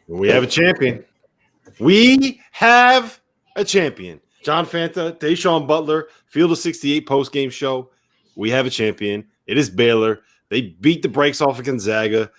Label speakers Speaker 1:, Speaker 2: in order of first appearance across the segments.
Speaker 1: We have a champion. We have a champion. John Fanta, Deshaun Butler, Field of 68 post-game show. We have a champion. It is Baylor. They beat the brakes off of Gonzaga.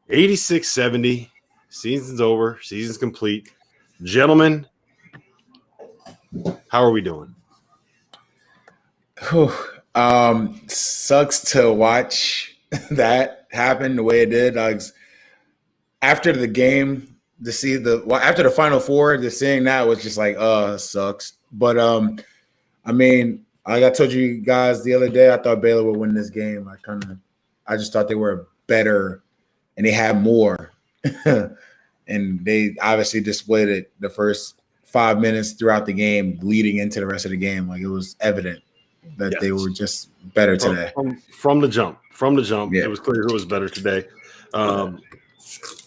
Speaker 1: 86-70. Season's over. Season's complete. Gentlemen, how are we doing?
Speaker 2: Sucks to watch that happen the way it did. After the game, after the Final Four, seeing that was just like, sucks. But I mean, like I told you guys the other day, I thought Baylor would win this game. I just thought they were better and they had more. And they obviously displayed it the first 5 minutes throughout the game, leading into the rest of the game. Like, it was evident that they were just better today.
Speaker 1: From the jump. Yeah. It was clear who was better today.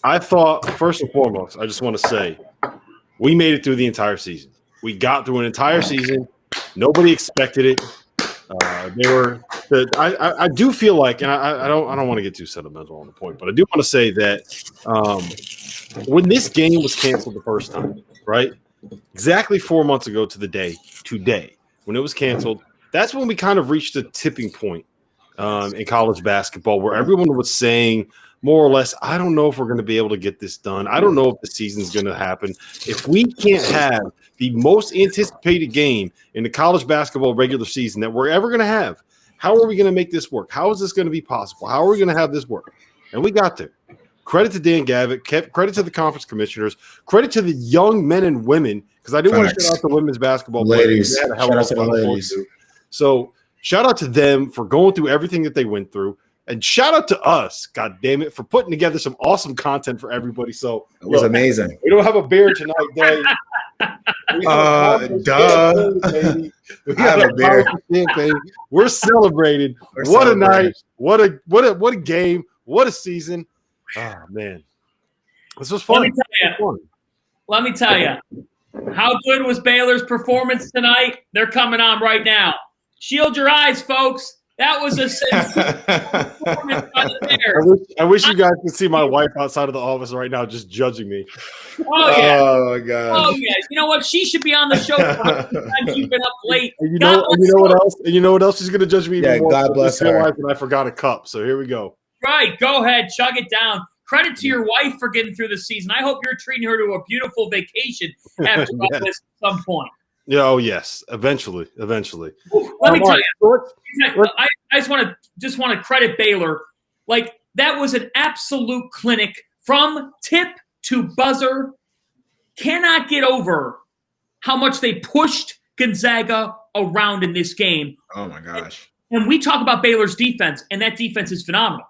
Speaker 1: I thought, first and foremost, I just want to say, we made it through the entire season. We got through an entire season. Nobody expected it. I do feel like, and I don't want to get too sentimental on the point, but I do want to say that when this game was canceled the first time, right? Exactly 4 months ago to the day, today, when it was canceled, that's when we kind of reached a tipping point in college basketball where everyone was saying, more or less, I don't know if we're going to be able to get this done. I don't know if the season's going to happen. If we can't have the most anticipated game in the college basketball regular season that we're ever going to have, how are we going to make this work? How is this going to be possible? How are we going to have this work? And we got there. Credit to Dan Gavitt, credit to the conference commissioners, credit to the young men and women, because I do want to shout out the women's basketball
Speaker 2: ladies. Shout out to the ladies.
Speaker 1: So shout out to them for going through everything that they went through. And shout out to us, God damn it, for putting together some awesome content for everybody. So
Speaker 2: it was amazing.
Speaker 1: We don't have a beer tonight, Dave.
Speaker 2: Duh.
Speaker 1: We have a beer. We're celebrating. What a night. What a game. What a season. Oh man. This was fun.
Speaker 3: Let me tell you. How good was Baylor's performance tonight? They're coming on right now. Shield your eyes, folks. That was a performance by the Bears.
Speaker 1: I wish you guys could see my wife outside of the office right now just judging me.
Speaker 3: Oh, yeah.
Speaker 2: Oh, my God.
Speaker 3: Oh, yeah. You know what? She should be on the show. Sometimes you've been up late.
Speaker 1: And you know what else? And you know what else she's going to judge me even more?
Speaker 2: God bless her.
Speaker 1: And I forgot a cup, so here we go.
Speaker 3: Right. Go ahead. Chug it down. Credit to your wife for getting through the season. I hope you're treating her to a beautiful vacation after all this at some point.
Speaker 1: Yeah, oh yes, eventually.
Speaker 3: Let me tell you, I just want to credit Baylor. Like, that was an absolute clinic from tip to buzzer. Cannot get over how much they pushed Gonzaga around in this game.
Speaker 2: Oh my gosh!
Speaker 3: And we talk about Baylor's defense, and that defense is phenomenal.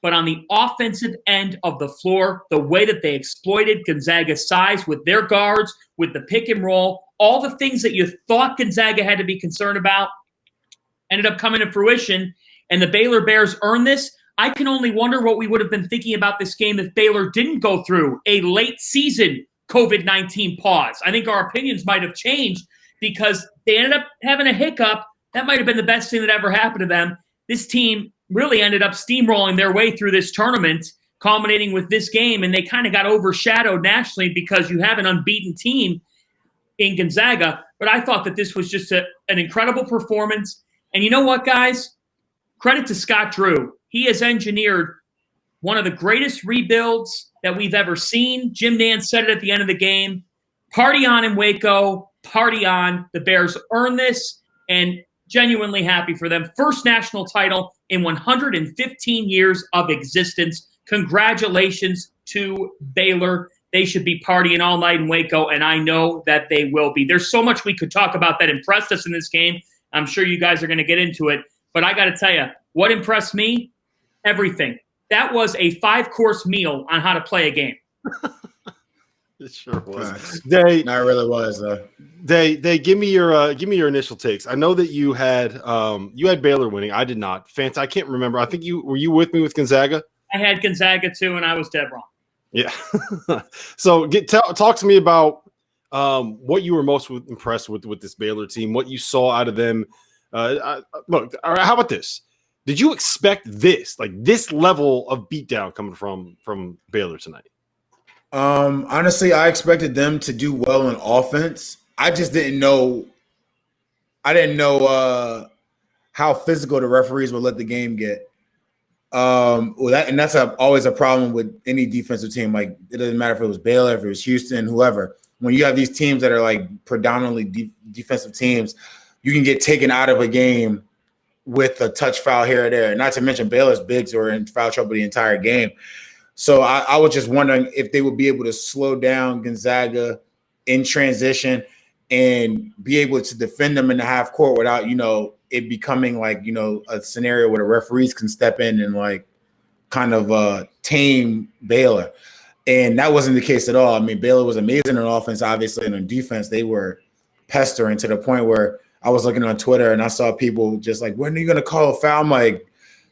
Speaker 3: But on the offensive end of the floor, the way that they exploited Gonzaga's size with their guards, with the pick and roll, all the things that you thought Gonzaga had to be concerned about ended up coming to fruition, and the Baylor Bears earned this. I can only wonder what we would have been thinking about this game if Baylor didn't go through a late season COVID-19 pause. I think our opinions might have changed because they ended up having a hiccup. That might have been the best thing that ever happened to them. This team really ended up steamrolling their way through this tournament, culminating with this game, and they kind of got overshadowed nationally because you have an unbeaten team in Gonzaga. But I thought that this was just an incredible performance. And you know what, guys? Credit to Scott Drew. He has engineered one of the greatest rebuilds that we've ever seen. Jim Nance said it at the end of the game. Party on in Waco. Party on. The Bears earned this, and genuinely happy for them. First national title in 115 years of existence. Congratulations to Baylor. They should be partying all night in Waco, and I know that they will be. There's so much we could talk about that impressed us in this game. I'm sure you guys are going to get into it. But I got to tell you, what impressed me? Everything. That was a 5-course meal on how to play a game.
Speaker 1: It sure was.
Speaker 2: It really was.
Speaker 1: Day, give me your initial takes. I know that you had Baylor winning. I did not. Fanta, I can't remember. I think were you with me with Gonzaga?
Speaker 3: I had Gonzaga too, and I was dead wrong.
Speaker 1: Yeah. So talk to me about what you were most impressed with this Baylor team, what you saw out of them. Look, all right, how about this? Did you expect this level of beatdown coming from Baylor tonight?
Speaker 2: Honestly, I expected them to do well in offense. I just didn't know. I didn't know how physical the referees would let the game get. That's always a problem with any defensive team. Like, it doesn't matter if it was Baylor, if it was Houston, whoever. When you have these teams that are like predominantly defensive teams, you can get taken out of a game with a touch foul here or there. Not to mention Baylor's bigs were in foul trouble the entire game. So I was just wondering if they would be able to slow down Gonzaga in transition and be able to defend them in the half court without, it becoming like, a scenario where the referees can step in and like kind of tame Baylor. And that wasn't the case at all. I mean, Baylor was amazing on offense, obviously, and on defense, they were pestering to the point where I was looking on Twitter and I saw people just like, when are you going to call a foul? I'm like,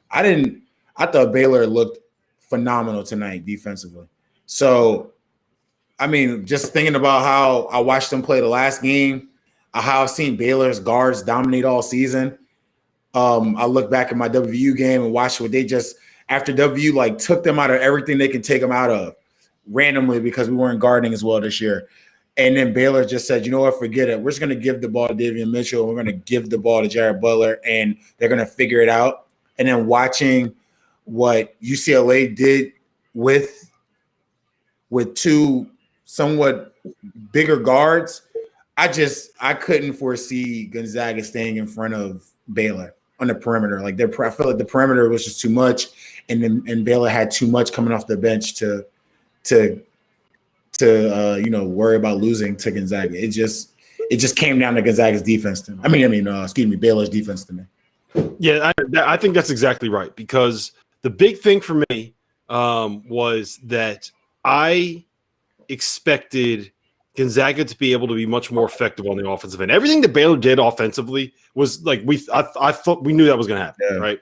Speaker 2: I thought Baylor looked phenomenal tonight defensively. So, I mean, just thinking about how I watched them play the last game, how I've seen Baylor's guards dominate all season. I look back at my WVU game and watched what they just, after WVU like took them out of everything they can take them out of randomly because we weren't guarding as well this year. And then Baylor just said, you know what, forget it. We're just going to give the ball to Davion Mitchell. We're going to give the ball to Jared Butler, and they're going to figure it out. And then watching what UCLA did with two somewhat bigger guards, I couldn't foresee Gonzaga staying in front of Baylor on the perimeter. Like I feel like the perimeter was just too much, and Baylor had too much coming off the bench to worry about losing to Gonzaga. It just came down to Gonzaga's defense to me. Baylor's defense to me.
Speaker 1: Yeah, I think that's exactly right, because the big thing for me was that I expected Gonzaga to be able to be much more effective on the offensive end. Everything that Baylor did offensively was like I thought we knew that was going to happen, right?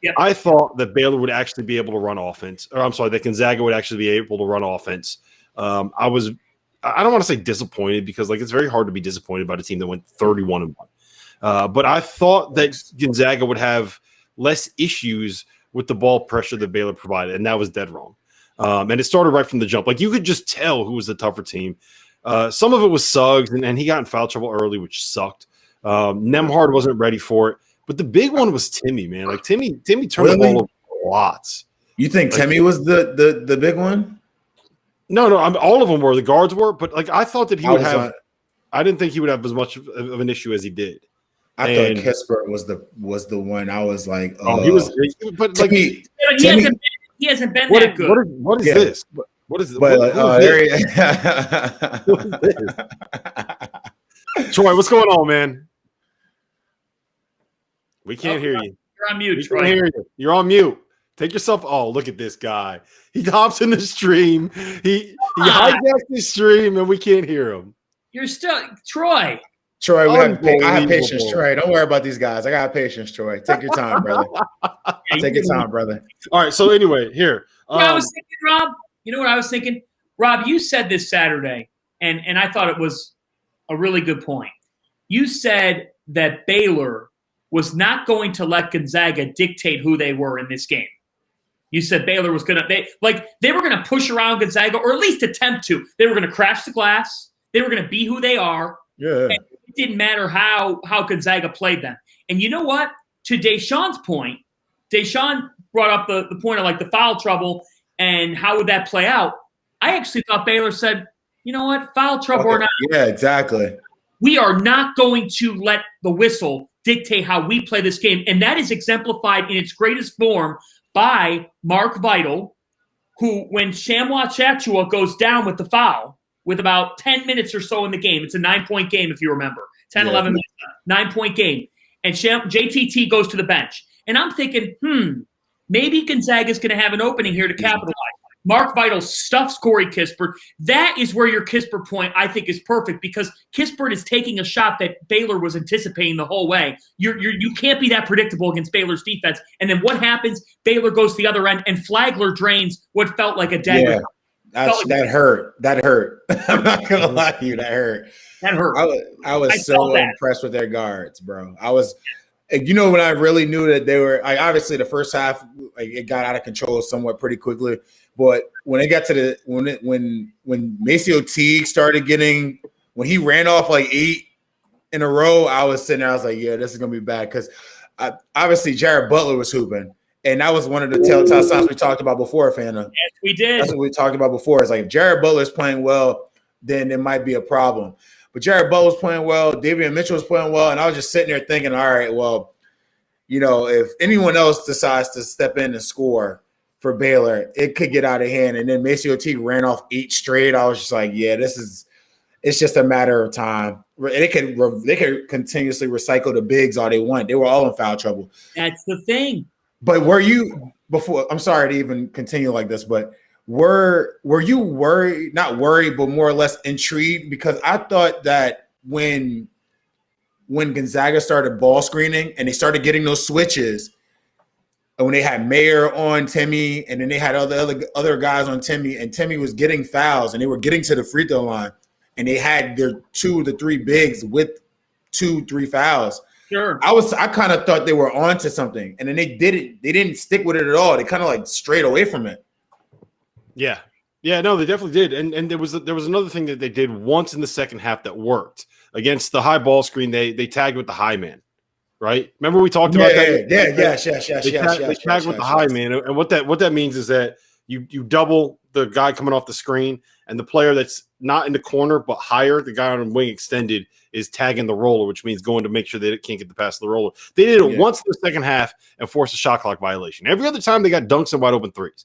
Speaker 3: Yeah.
Speaker 1: I thought that Baylor would actually be able to run offense, that Gonzaga would actually be able to run offense. I don't want to say disappointed, because like it's very hard to be disappointed about a team that went 31-1. But I thought that Gonzaga would have less issues with the ball pressure that Baylor provided, and that was dead wrong. And it started right from the jump. Like, you could just tell who was the tougher team. Some of it was Suggs, and he got in foul trouble early, which sucked. Nembhard wasn't ready for it. But the big one was Timmy, man. Like, Timmy turned the ball over lots.
Speaker 2: You think Timmy was the big one?
Speaker 1: No, all of them were. The guards were. But, like, I thought that he would have – I didn't think he would have as much of an issue as he did.
Speaker 2: I thought Kispert was the one. I was like,
Speaker 1: he was – but, like –
Speaker 3: he hasn't been that good.
Speaker 1: What is this? What is this? Troy, what's going on, man? We can't hear you.
Speaker 3: You're on mute,
Speaker 1: Troy. Hear you. You're on mute. Take yourself. Oh, look at this guy. He hops in the stream. He hijacks the stream, and we can't hear him.
Speaker 3: You're still Troy.
Speaker 2: Troy, I have patience, Troy. Don't worry about these guys. I got patience, Troy. Take your time, brother. Take your time, brother.
Speaker 1: All right. So anyway, here.
Speaker 3: I was thinking, Rob. You know what I was thinking? Rob, you said this Saturday, and I thought it was a really good point. You said that Baylor was not going to let Gonzaga dictate who they were in this game. You said Baylor was going to they were going to push around Gonzaga, or at least attempt to. They were going to crash the glass. They were going to be who they are.
Speaker 2: Yeah.
Speaker 3: And it didn't matter how Gonzaga played them. And you know what? To Deshaun's point, Deshaun brought up the point of like the foul trouble and how would that play out. I actually thought Baylor said, you know what, foul trouble or not.
Speaker 2: Yeah, exactly.
Speaker 3: We are not going to let the whistle dictate how we play this game. And that is exemplified in its greatest form by Mark Vital, who, when Shamwa Chachua goes down with the foul, with about 10 minutes or so in the game, it's a 9-point game if you remember, 10, 11 minutes, 9-point game, and JTT goes to the bench. And I'm thinking, maybe Gonzaga's going to have an opening here to capitalize. Mark Vital stuffs Corey Kispert. That is where your Kispert point, I think, is perfect, because Kispert is taking a shot that Baylor was anticipating the whole way. You can't be that predictable against Baylor's defense. And then what happens? Baylor goes to the other end, and Flagler drains what felt like a dagger.
Speaker 2: That hurt. That hurt. I'm not going to lie to you. That hurt.
Speaker 3: That hurt.
Speaker 2: I was so impressed with their guards, bro. I was – when I really knew that they were – obviously the first half, it got out of control somewhat pretty quickly. But when it got to the when Maceo Teague started getting when he ran off like 8 in a row, I was sitting there. I was like, yeah, this is gonna be bad because obviously Jared Butler was hooping, and that was one of the telltale signs we talked about before, Fanta.
Speaker 3: Yes, we did.
Speaker 2: That's what we talked about before. It's like if Jared Butler's playing well, then it might be a problem. But Jared Butler was playing well, Davion Mitchell was playing well, and I was just sitting there thinking, all right, well, you know, if anyone else decides to step in and score for Baylor, it could get out of hand. And then Maceo Teague ran off 8 straight. I was just like, yeah, it's just a matter of time. They could continuously recycle the bigs all they want. They were all in foul trouble.
Speaker 3: That's the thing.
Speaker 2: But were you before? I'm sorry to even continue like this, but were you worried? Not worried, but more or less intrigued because I thought that when Gonzaga started ball screening and they started getting those switches, and when they had Mayer on Timmy, and then they had other guys on Timmy, and Timmy was getting fouls, and they were getting to the free throw line, and they had their 2 to 3 bigs with 2-3 fouls.
Speaker 3: Sure.
Speaker 2: I kind of thought they were onto something, and then they didn't stick with it at all. They kind of like strayed away from it.
Speaker 1: Yeah. Yeah, no, they definitely did. And there was another thing that they did once in the second half that worked. Against the high ball screen, they tagged with the high man. Right? Remember we talked about that?
Speaker 2: Yes.
Speaker 1: They tag with the high man. And what that means is that you double the guy coming off the screen, and the player that's not in the corner but higher, the guy on wing extended, is tagging the roller, which means going to make sure they can't get the pass to the roller. They did it once in the second half and forced a shot clock violation. Every other time they got dunks and wide open threes.